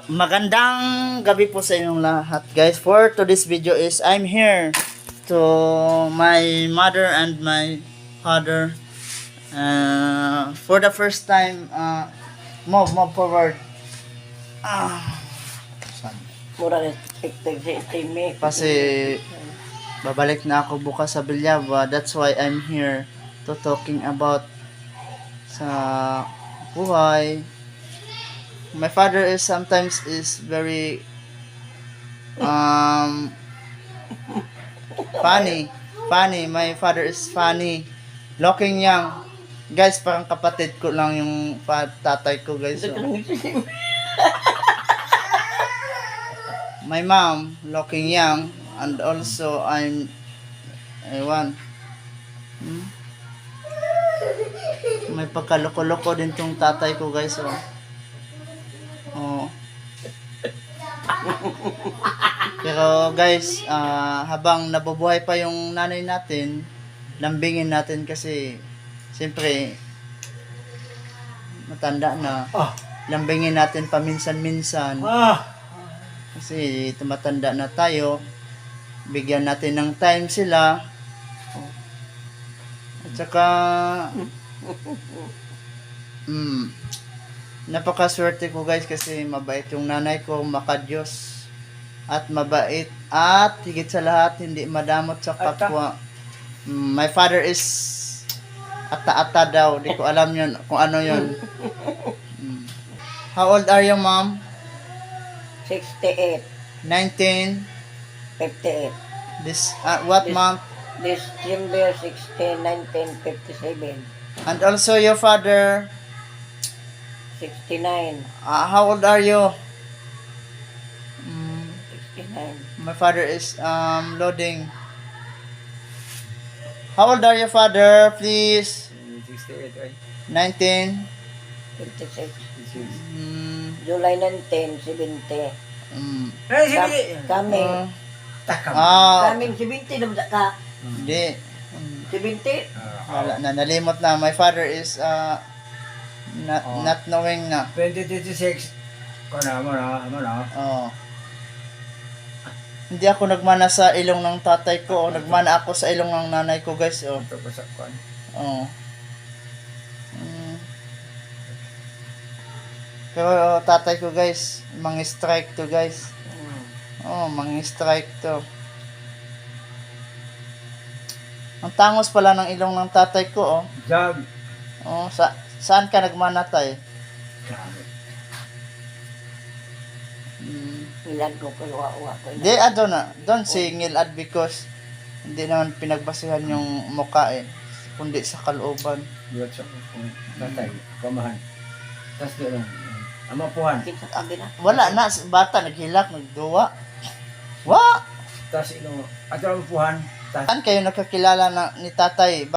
Magandang gabi po sa inyong lahat, guys. For today's video is I'm here to my mother and my father. For the first time, move forward. Mura rin, Kasi babalik na ako bukas sa Bilyaba. That's why I'm here to talking about sa buhay. My father is sometimes is very funny. My father is funny. Looking young. Guys, parang kapatid ko lang yung tatay ko, guys. So. My mom looking young, and also I'm ewan. May pagkaloko-loko din tong tatay ko, guys. Oh. Pero guys, habang nabubuhay pa yung nanay natin, lambingin natin kasi siyempre matanda na. Lambingin natin paminsan-minsan. Kasi tumatanda na tayo. Bigyan natin ng time sila. At saka napakaswerte ko, guys, kasi mabait yung nanay ko, makadiyos at mabait, at higit sa lahat hindi madamot sa kapwa. My father is ata-ata daw, di ko alam yun kung ano yun. How old are you, mom? 68, 19. 58. This what month? December 16, 1957. And also your father, 69, how old are you? 69. My father is loading. How old are your father, please? 68, right? 19. 56. Mm, July 19, 70. Ay, sige! Kaming, kaming 70 na ka. hindi. 70? Wala na, nalimot na. My father is not knowing na. 2026. Kung mo na. Oh. Hindi ako nagmana sa ilong ng tatay ko, o nagmana ako sa ilong ng nanay ko, guys. Oh. Ito pa sa kwan. Oh. Pero tatay ko, guys, strike to, guys. Oh, strike to. Ang tangos pala ng ilong ng tatay ko, oh. Jag. Oh, saan ka nagmanatay? Ilan ko uwa ko. Di, don't say ngilad because hindi naman pinagbasihan yung mukha kundi sa kalooban. Bulat siya kung tatay, kamahan. Tapos doon, amapuhan. Kinsa ka na? Wala na, bata, naghilak, nagduwa. Wa! Tapos ino, ato amapuhan. Saan kayo nakakilala ni tatay?